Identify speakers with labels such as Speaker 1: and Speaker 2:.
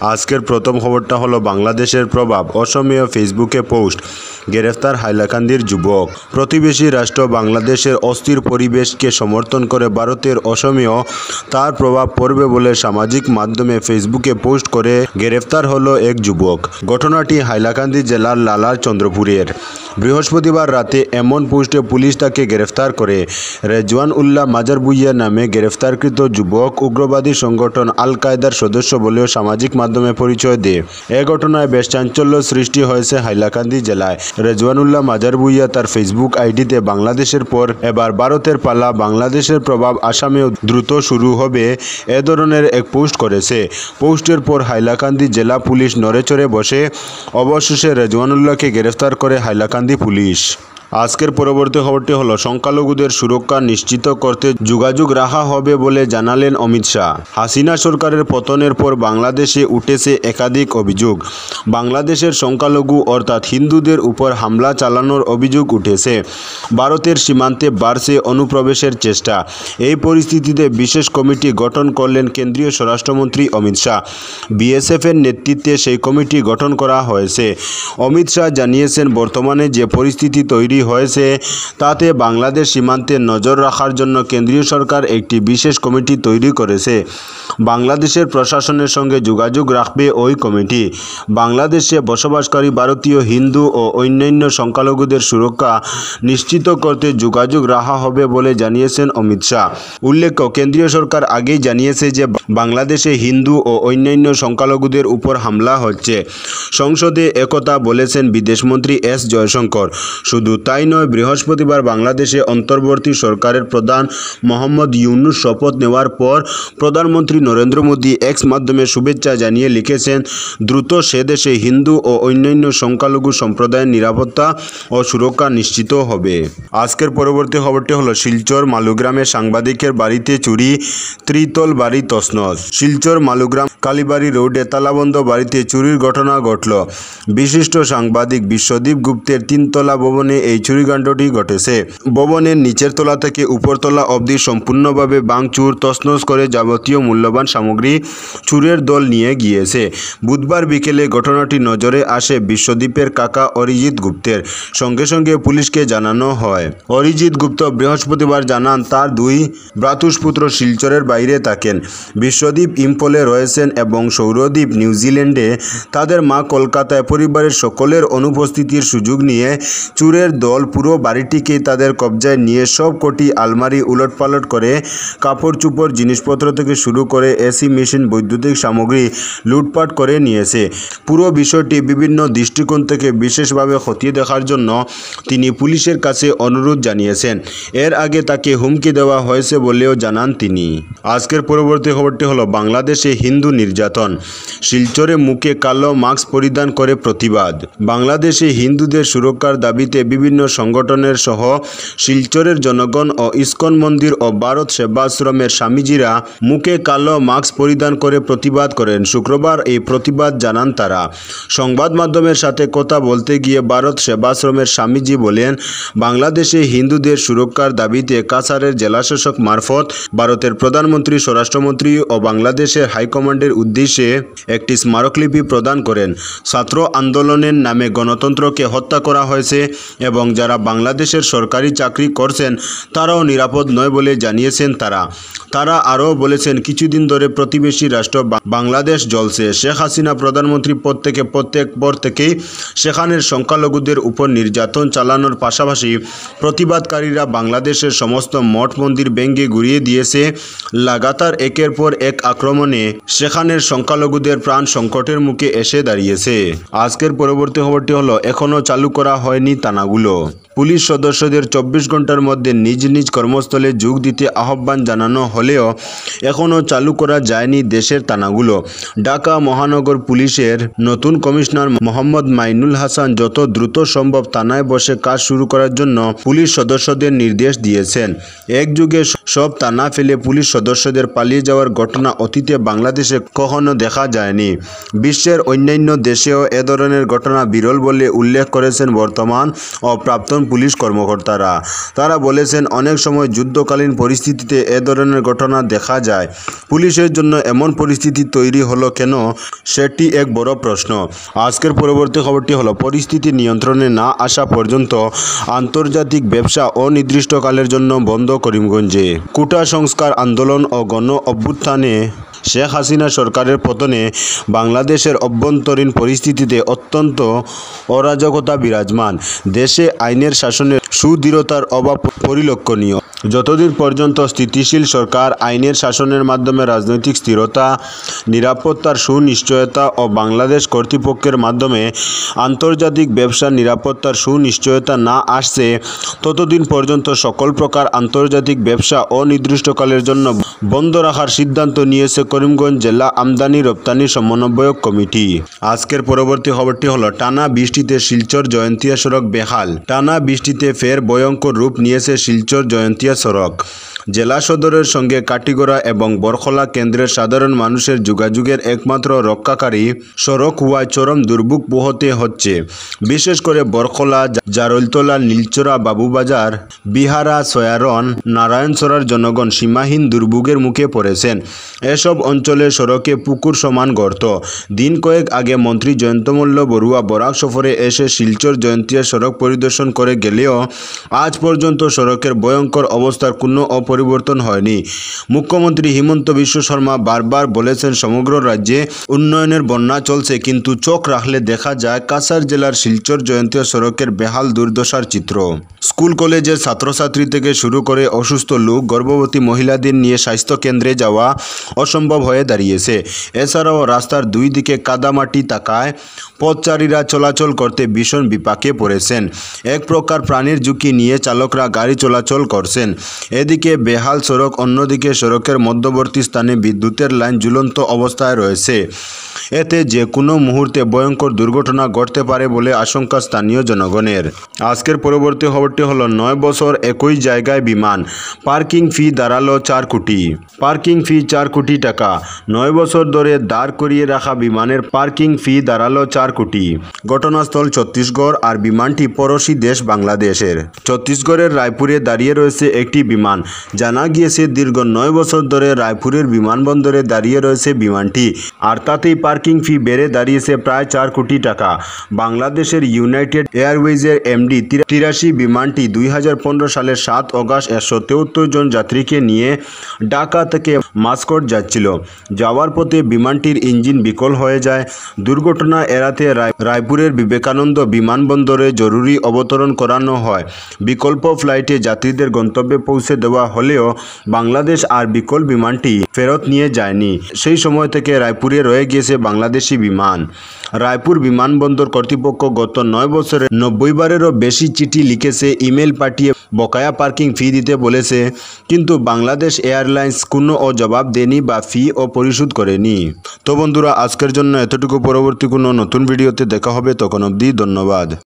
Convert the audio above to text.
Speaker 1: আজকের প্রথম খবরটা হলো বাংলাদেশের প্রভাব অসমীয় ফেসবুকে পোস্ট গ্রেফতার হাইলাকান্দির যুবক। প্রতিবেশী রাষ্ট্র বাংলাদেশের অস্থির পরিবেশকে সমর্থন করে ভারতের অসমীয় তার প্রভাব পড়বে বলে সামাজিক মাধ্যমে ফেসবুকে পোস্ট করে গ্রেফতার হলো এক যুবক। ঘটনাটি হাইলাকান্দি জেলার লালার চন্দ্রপুরের। বৃহস্পতিবার রাতে এমন পোস্টে পুলিশ তাকে গ্রেফতার করে। রেজওয়ান উল্লাহ মাজার বুইয়া নামে গ্রেফতারকৃত যুবক উগ্রবাদী সংগঠন আল কায়দার সদস্য বলেও সামাজিক মাধ্যমে পরিচয় দেয়। এ ঘটনায় বেশ চাঞ্চল্য সৃষ্টি হয়েছে হাইলাকান্দি জেলায়। রেজওয়ান উল্লাহ মাজার বুইয়া তার ফেসবুক আইডিতে বাংলাদেশের পর এবার ভারতের পালা, বাংলাদেশের প্রভাব আসামেও দ্রুত শুরু হবে এ ধরনের এক পোস্ট করেছে। পোস্টের পর হাইলাকান্দি জেলা পুলিশ নড়েচড়ে বসে। অবশেষে রেজওয়ান উল্লাহকে গ্রেফতার করে হাইলাকান্দি পুলিশ। আজকের পরবর্তী খবরটি হলো সংখ্যালঘুদের সুরক্ষা নিশ্চিত করতে যোগাযোগ রাখা হবে বলে জানালেন অমিত শাহ। হাসিনা সরকারের পতনের পর বাংলাদেশে উঠেছে একাধিক অভিযোগ। বাংলাদেশের সংখ্যালঘু অর্থাৎ হিন্দুদের উপর হামলা চালানোর অভিযোগ উঠেছে। ভারতের সীমান্তে বাড়ছে অনুপ্রবেশের চেষ্টা। এই পরিস্থিতিতে বিশেষ কমিটি গঠন করলেন কেন্দ্রীয় স্বরাষ্ট্রমন্ত্রী অমিত শাহ। বিএসএফের নেতৃত্বে সেই কমিটি গঠন করা হয়েছে। অমিত শাহ জানিয়েছেন, বর্তমানে যে পরিস্থিতি তৈরি হয়েছে তাতে বাংলাদেশ সীমান্তে নজর রাখার জন্য কেন্দ্রীয় সরকার একটি বিশেষ কমিটি তৈরি করেছে। বাংলাদেশের প্রশাসনের সঙ্গে যোগাযোগ রাখবে ওই কমিটি। বাংলাদেশে বসবাসকারী ভারতীয় হিন্দু ও অন্যান্য সংখ্যালঘুদের সুরক্ষা নিশ্চিত করতে যোগাযোগ রাখা হবে বলে জানিয়েছেন অমিত শাহ। উল্লেখ্য, কেন্দ্রীয় সরকার আগেই জানিয়েছে যে বাংলাদেশে হিন্দু ও অন্যান্য সংখ্যালঘুদের উপর হামলা হচ্ছে। সংসদে একথা বলেছেন বিদেশমন্ত্রী এস জয়শঙ্কর। শুধু তাই নয়, বৃহস্পতিবার বাংলাদেশে অন্তর্বর্তী সরকারের প্রধান মোহাম্মদ ইউনূস শপথ নেওয়ার পর প্রধানমন্ত্রী নরেন্দ্র মোদী এক্স মাধ্যমে শুভেচ্ছা জানিয়ে লিখেছেন, দ্রুত সে দেশে হিন্দু ও অন্যান্য সংখ্যালঘু সম্প্রদায়ের নিরাপত্তা ও সুরক্ষা নিশ্চিত হবে। আজকের পরবর্তী খবরটি হলো শিলচর মালুগ্রামে সাংবাদিকের বাড়িতে চুরি, ত্রিতল বাড়ি তছনছ। শিলচর মালুগ্রাম কালীবাড়ি রোডে তালাবন্ধ বাড়িতে চুরির ঘটনা ঘটল। বিশিষ্ট সাংবাদিক বিশ্বদীপ গুপ্তের তিনতলা ভবনে এই চুরিকাণ্ডটি ঘটেছে। ভবনের নিচের তলা থেকে উপরতলা অবধি সম্পূর্ণভাবে ভাঙচুর, তছনছ করে যাবতীয় মূল্যবান সামগ্রী চোরের দল নিয়ে গিয়েছে। বুধবার বিকেলে ঘটনাটি নজরে আসে বিশ্বদীপের কাকা অরিজিৎ গুপ্তের। সঙ্গে সঙ্গে পুলিশকে জানানো হয়। অরিজিৎ গুপ্ত বৃহস্পতিবার জানান, তার দুই ভ্রাতুষ্পুত্র শিলচরের বাইরে থাকেন। বিশ্বদীপ ইম্ফলে রয়েছেন এবং সৌরদীপ নিউজিল্যান্ডে। তাদের মা কলকাতায়। পরিবারের সকলের অনুপস্থিতির সুযোগ নিয়ে চোরের দল পুরো বাড়িটিকে তাদের কবজায় নিয়ে সব কটি আলমারি উলটপালট করে কাপড় চোপড়, জিনিসপত্র থেকে শুরু করে এসি মেশিন, বৈদ্যুতিক সামগ্রী লুটপাট করে নিয়েছে। পুরো বিষয়টি বিভিন্ন দৃষ্টিকোণ থেকে বিশেষভাবে খতিয়ে দেখার জন্য তিনি পুলিশের কাছে অনুরোধ জানিয়েছেন। এর আগে তাকে হুমকি দেওয়া হয়েছে বলেও জানান তিনি। আজকের পরবর্তী খবরটি হলো বাংলাদেশে হিন্দু নির্যাতন। শিলচরে মুখে কালো মাস্ক পরিধান করে প্রতিবাদ। বাংলাদেশে হিন্দুদের সুরক্ষার দাবিতে বিভিন্ন সংগঠনের সহ শিলচরের জনগণ ও ইস্কন মন্দির ও ভারত সেবাশ্রমের স্বামীজিরা মুখে কালো মাস্ক পরিধান করে প্রতিবাদ করেন। শুক্রবার এই প্রতিবাদ জানান তারা। সংবাদ মাধ্যমের সাথে কথা বলতে গিয়ে ভারত সেবাশ্রমের স্বামীজি বলেন, বাংলাদেশে হিন্দুদের সুরক্ষার দাবিতে কাছাড়ের জেলাশাসক মারফত ভারতের প্রধানমন্ত্রী, স্বরাষ্ট্রমন্ত্রী ও বাংলাদেশের হাইকমান্ডের উদ্দেশ্যে একটি স্মারকলিপি প্রদান করেন। ছাত্র আন্দোলনের নামে গণতন্ত্রকে হত্যা করা হয়েছে এবং যারা বাংলাদেশের সরকারি চাকরি করছেন তারাও নিরাপদ নয় বলে জানিয়েছেন তারা আরও বলেছেন, কিছুদিন ধরে প্রতিবেশী রাষ্ট্র বাংলাদেশ জ্বলছে। শেখ হাসিনা প্রধানমন্ত্রী পদ থেকে পর থেকেই সেখানের সংখ্যালঘুদের উপর নির্যাতন চালানোর পাশাপাশি প্রতিবাদকারীরা বাংলাদেশের সমস্ত মঠ মন্দির ভেঙে গুঁড়িয়ে দিয়েছে। লাগাতার একের পর এক আক্রমণে সেখানের সংখ্যালঘুদের প্রাণ সংকটের মুখে এসে দাঁড়িয়েছে। আজকের পরবর্তী খবরটি হলো, এখনও চালু করা হয়নি থানাগুলো। পুলিশ সদস্যদের 24 ঘন্টার মধ্যে নিজ নিজ কর্মস্থলে যোগ দিতে আহ্বান জানানো হলেও এখনও চালু করা যায়নি দেশের থানাগুলো। ঢাকা মহানগর পুলিশের নতুন কমিশনার মোহাম্মদ মাইনুল হাসান যত দ্রুত সম্ভব থানায় বসে কাজ শুরু করার জন্য পুলিশ সদস্যদের নির্দেশ দিয়েছেন। একযুগে সব থানা ফেলে পুলিশ সদস্যদের পালিয়ে যাওয়ার ঘটনা অতীতে বাংলাদেশে কখনো দেখা যায়নি। বিশ্বের অন্যান্য দেশেও এ ধরনের ঘটনা বিরল বলে উল্লেখ করেছেন বর্তমান ও প্রাক্তন পুলিশ কর্মকর্তারা। তারা বলেছেন, অনেক সময় যুদ্ধকালীন পরিস্থিতিতে এ ধরনের ঘটনা দেখা যায়। পুলিশের জন্য এমন পরিস্থিতি তৈরি হলো কেন, সেটি এক বড় প্রশ্ন। আজকের পরবর্তী খবরটি হলো, পরিস্থিতি নিয়ন্ত্রণে না আসা পর্যন্ত আন্তর্জাতিক ব্যবসা অনির্দিষ্টকালের জন্য বন্ধ করিমগঞ্জে। কোটা সংস্কার আন্দোলন ও গণ অভ্যুত্থানে শেখ হাসিনা সরকারের পতনে বাংলাদেশের অভ্যন্তরীণ পরিস্থিতিতে অত্যন্ত অরাজকতা বিরাজমান। দেশে আইনের শাসনের সুদৃঢ়তার অভাব পরিলক্ষণীয়। যতদিন পর্যন্ত স্থিতিশীল সরকার আইনের শাসনের মাধ্যমে রাজনৈতিক স্থিরতা, নিরাপত্তার সুনিশ্চয়তা ও বাংলাদেশ কর্তৃপক্ষের মাধ্যমে আন্তর্জাতিক ব্যবসার নিরাপত্তার সুনিশ্চয়তা না আসছে, ততদিন পর্যন্ত সকল প্রকার আন্তর্জাতিক ব্যবসা অনির্দিষ্টকালের জন্য বন্ধ রাখার সিদ্ধান্ত নিয়েছে করিমগঞ্জ জেলা আমদানি রপ্তানি সমন্বয়ক কমিটি। আজকের পরবর্তী খবরটি হলো, টানা বৃষ্টিতে শিলচর জয়ন্তিয়া সড়ক বেহাল। টানা বৃষ্টিতে ফের ভয়ঙ্কর রূপ নিয়েছে শিলচর জয়ন্তিয়া সড়ক। জেলা সদরের সঙ্গে কাটিগড়া এবং বরখলা কেন্দ্রের সাধারণ মানুষের যোগাযোগের একমাত্র রক্ষাকারী সড়ক হওয়ায় চরম দুর্ভোগ পোহাতে হচ্ছে। বিশেষ করে বরখলা, জারলতলা, নীলচরা, বাবুবাজার, বিহারা, সয়ারন, নারায়ণছড়ার জনগণ সীমাহীন দুর্ভোগের মুখে পড়েছেন। এসব অঞ্চলের সড়কে পুকুর সমান গর্ত। দিন কয়েক আগে মন্ত্রী জয়ন্তমল্ল বড়ুয়া বরাক সফরে এসে শিলচর জয়ন্তিয়া সড়ক পরিদর্শন করে গেলেও আজ পর্যন্ত সড়কের ভয়ঙ্কর অবস্থার কোনো পরিবর্তন হয়নি। মুখ্যমন্ত্রী হিমন্ত বিশ্ব শর্মা বারবার বলেছেন, সমগ্র রাজ্যে উন্নয়নের বন্যা চলছে, কিন্তু চোখ রাখলে দেখা যায় কাছাড় জেলার শিলচর জয়ন্তিয়া সড়কের বেহাল দুর্দশার চিত্র। স্কুল কলেজের ছাত্রছাত্রী থেকে শুরু করে অসুস্থ লোক, গর্ভবতী মহিলাদের নিয়ে স্বাস্থ্যকেন্দ্রে যাওয়া অসম্ভব হয়ে দাঁড়িয়েছে। এছাড়াও রাস্তার দুই দিকে কাদামাটি থাকায় পথচারীরা চলাচল করতে ভীষণ বিপাকে পড়েছেন। এক প্রকার প্রাণের ঝুঁকি নিয়ে চালকরা গাড়ি চলাচল করছেন। এদিকে বেহাল সড়ক, অন্যদিকে সড়কের মধ্যবর্তী স্থানে বিদ্যুতের লাইন ঝুলন্ত অবস্থায় রয়েছে। এতে যে কোনো মুহূর্তে ভয়ঙ্কর দুর্ঘটনা ঘটতে পারে বলে আশঙ্কা স্থানীয় জনগণের। আজকের পরবর্তী খবরটি হলো, 9 বছর একই জায়গায় বিমান, পার্কিং ফি দাঁড়ালো 4 কোটি। পার্কিং ফি 4 কোটি টাকা। 9 বছর ধরে দাঁড় করিয়ে রাখা বিমানের পার্কিং ফি দাঁড়ালো 4 কোটি। ঘটনাস্থল ছত্তিশগড়, আর বিমানটি পড়োশি দেশ বাংলাদেশের। ছত্তিশগড়ের রায়পুরে দাঁড়িয়ে রয়েছে একটি বিমান। জানা গিয়েছে, দীর্ঘ 9 বছর ধরে রায়পুরের বিমানবন্দরে দাঁড়িয়ে রয়েছে বিমানটি, আর তাতেই পার্কিং ফি বেড়ে দাঁড়িয়েছে প্রায় 4 কোটি টাকা। বাংলাদেশের ইউনাইটেড এয়ারওয়েজের এমডি 83 বিমানটি 2015 সালের 7 অগাস্ট 173 জন যাত্রীকে নিয়ে ঢাকা থেকে মাস্কট যাচ্ছিল। যাওয়ার পথে বিমানটির ইঞ্জিন বিকল হয়ে যায়। দুর্ঘটনা এড়াতে রায়পুরের বিবেকানন্দ বিমানবন্দরে জরুরি অবতরণ করানো হয়। বিকল্প ফ্লাইটে যাত্রীদের গন্তব্যে পৌঁছে দেওয়া হলেও বাংলাদেশ আর বিকল বিমানটি ফেরত নিয়ে যায়নি। সেই সময় থেকে রায়পুরে রয়ে গিয়েছে বাংলাদেশি বিমান। রায়পুর বিমানবন্দর কর্তৃপক্ষ গত 9 বছরে 90 বারেরও বেশি চিঠি লিখেছে, ইমেল পাঠিয়ে বকেয়া পার্কিং ফি দিতে বলেছে, কিন্তু বাংলাদেশ এয়ারলাইন্স কোনো জবাব দেয়নি বা ফি পরিশোধ করেনি। তো বন্ধুরা, আজকের জন্য এতটুকু। পরবর্তী কোনো নতুন ভিডিওতে দেখা হবে, তখন অবধি ধন্যবাদ।